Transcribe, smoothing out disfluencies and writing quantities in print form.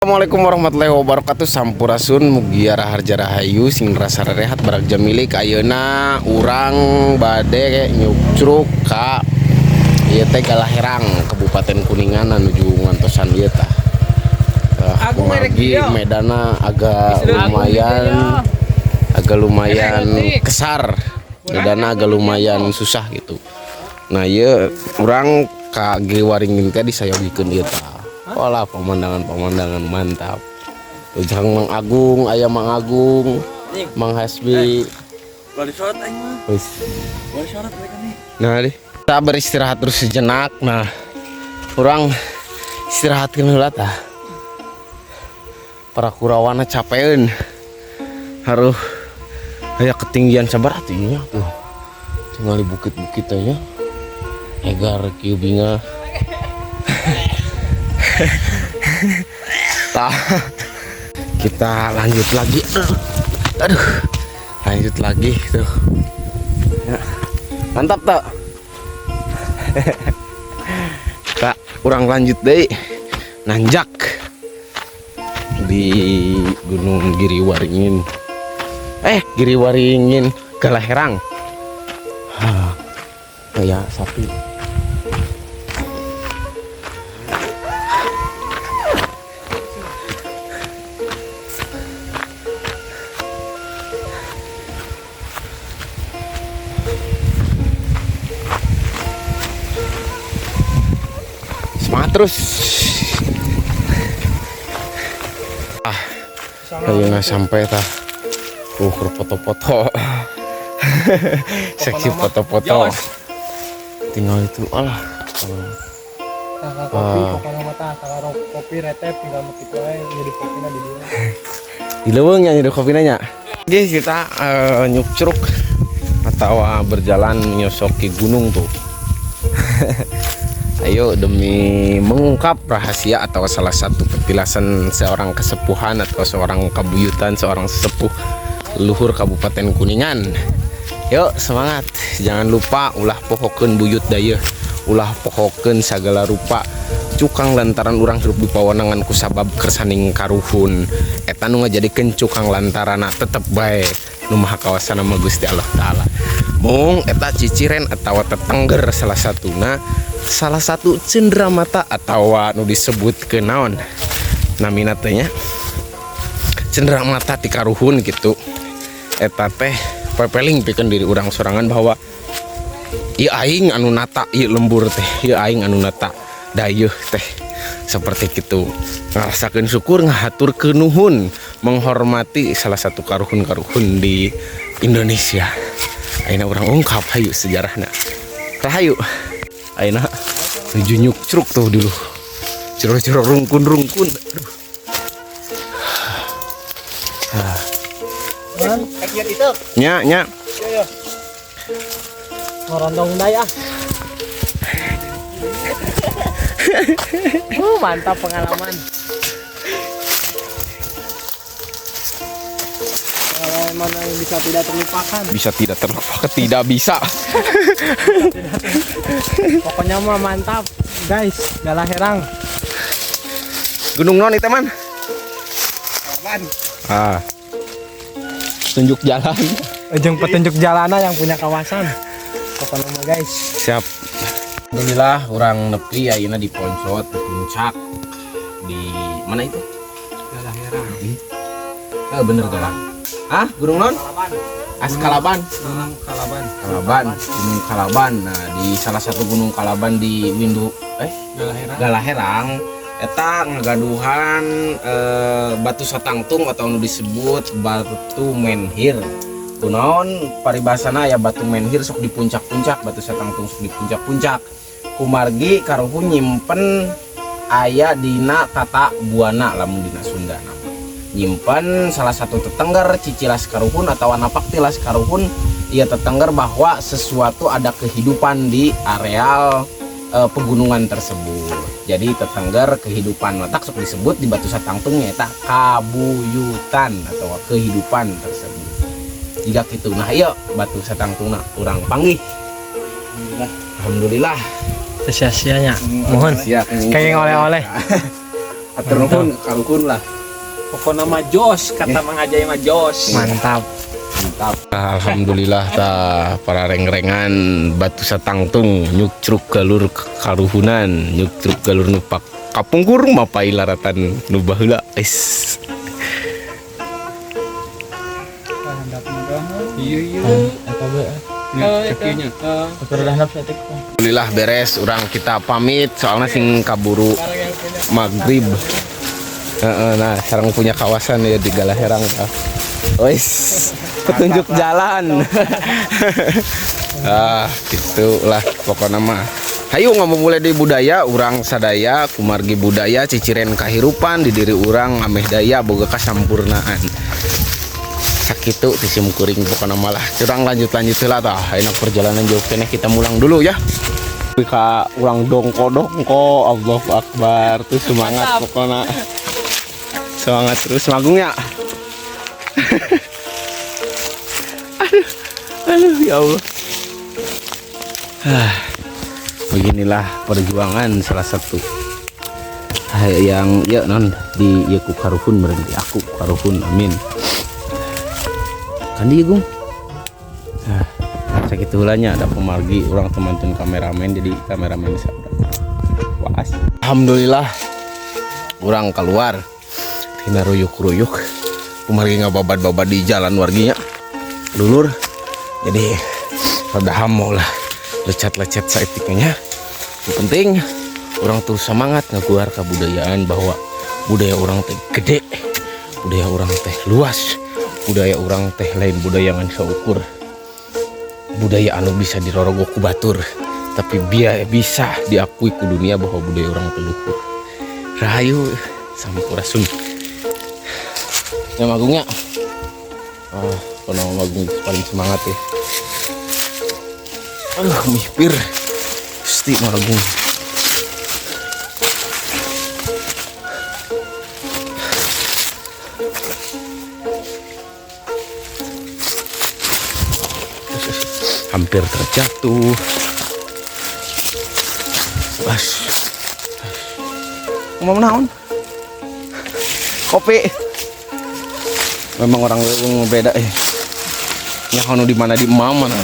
Assalamualaikum warahmatullahi wabarakatuh. Sampurasun mugia raharja rahayu sing rasa rehat barak jamili ayeuna urang bade nyucruk ka ieu teh Galaherang Kabupaten Kuningan nuju ngantosan ieu tah. Kumargi medana agak lumayan kesar. Medana agak lumayan susah gitu. Nah ieu urang ka Giwaringin teh disayogikeun ieu tah. Olah pemandangan mantap. Ujang Mang Agung, ayam Mang Agung, Mang Hasbi. Nah, kita beristirahat terus sejenak. Nah, kurang istirahatkeun heula tah. Para kurawana capeun. Haruh aya ketinggian sabar atuh tuh. Tinggal di bukit-bukit aja. Egar kieu binga. Kita lanjut lagi. Aduh, lanjut lagi tuh. Ya, mantap tak? Kak, kurang lanjut deh. Nanjak di Gunung Giriwaringin. Giriwaringin Galaherang. Ya sapi. Terus kayak nggak sampai tah foto-foto seksi foto-foto tinggal itu kopi retep tinggal metik wae jadi kopina di dieu di leuweung nya jadi kopina nya. Jadi kita nyucruk atau berjalan menyosoki gunung tuh. Ayo demi mengungkap rahasia atau salah satu petilasan seorang kesepuhan atau seorang kabuyutan, seorang sesepuh luhur Kabupaten Kuningan. Yuk semangat, jangan lupa ulah pohokeun buyut dayeuh, ulah pohokeun sagala rupa cukang lantaran urang hirup di pawanangan ku sabab kersaning karuhun eta nu ngajadikeun cukang lantarana tetep bae nu maha kawasana mah Gusti Allah taala. Mung eta ciciren atawa tetengger salah satu cenderamata atau nu disebut ke naon namina teh nya cenderamata ti karuhun gitu. Eta teh pepeling pikeun diri urang sorangan bahwa ieu aing anu nata ieu lembur teh, ieu aing anu nata dayeuh teh, seperti gitu. Ngarasakeun syukur, ngahaturkeun nuhun, menghormati salah satu karuhun-karuhun di Indonesia. Ayeuna urang ungkap hayu sejarahna. Rahayu. Ayeuna nuju nyucruk tuh dulu. Ciro-ciro rungkun-rungkun. Aduh. Nya. ngorondong dai mantap pengalaman. Pengalaman yang bisa tidak terlupakan. Bisa tidak terlupakan, tidak bisa. Pokoknya mah mantap, guys. Galaherang. Gunung non itu man? Kapan? Tunjuk jalan. Ujung petunjuk jalana yang punya kawasan. Pokoknya mah guys. Siap. Alhamdulillah orang nepi ayeuna di Poncot di puncak di mana itu? Galaherang. Bener galang. Gunung non? Kalaban. Gunung Kalaban. Gunung Kalaban. Nah, di salah satu Gunung Kalaban di Windu Galaherang eta ngagaduhan batu satangtung atau nu disebut batu menhir. Kunaon paribasana ya batu menhir sok di puncak-puncak, batu satangtung sok di puncak-puncak. Kumargi karuhun nyimpen aya dina tata buana lamun dina Sunda nama. Nyimpen salah satu tetengger cicilas karuhun atau napak tilas karuhun ia tetengger bahwa sesuatu ada kehidupan di areal pegunungan tersebut. Jadi tetengger kehidupan letak sok disebut di batu satangtungnya eta kabuyutan atau kehidupan tersebut. Jika gitu nah iya batu satangtungna urang panggih. Alhamdulillah. Sia-sianya mohon kayak oleh-oleh Hatur nuhun kangkun lah. Pokoknya mah jos, kata Mang Ajay mah jos. Mantap. Alhamdulillah ta para reng-rengan batu satangtung nyuk truk galur karuhunan nyuk truk galur nupak kapungkur mapai laratan nu baheula guys. Iya. Apa be? Alhamdulillah beres urang kita pamit soalnya sing kaburu maghrib. Nah sekarang punya kawasan ya di Galaherang wis petunjuk jalan. Gitulah pokoknya mah hayu ngomong mulai di budaya urang sadaya kumargi budaya ciciren kahirupan di diri urang ameh daya boga kasampurnaan sakitu tisim kuring pokoknya malah curang lanjut lah tah enak perjalanan jauh kene kita mulang dulu ya ka urang dongko Allahu Akbar tuh semangat pokoknya semangat terus magungnya. aduh ya Allah. Beginilah perjuangan salah satu yang ya non di yaku karuhun berarti aku karuhun amin kan dia gung sakit hulanya ada pemargi orang teman-teman kameramen jadi kameramen sabda waas. Alhamdulillah orang keluar tina ruyuk pemargi ngababad-babad di jalan warginya dulur jadi rada hamau lah lecet-lecet saetiknya. Yang penting orang terus semangat ngaguar kebudayaan bahwa budaya orang teh gede, budaya orang teh luas, budaya orang teh lain budaya ngan saukur, budaya anu bisa dirorogo ku batur tapi bisa diakui ku dunia bahwa budaya orang teh luhur. Rahayu sampurasun ya magungnya. Kono magung paling semangat ya. Mihpir pasti magung. Hampir terjatuh. Mau naon? Kopi. Memang orang beda ya. Ya kono di mana di mama nah.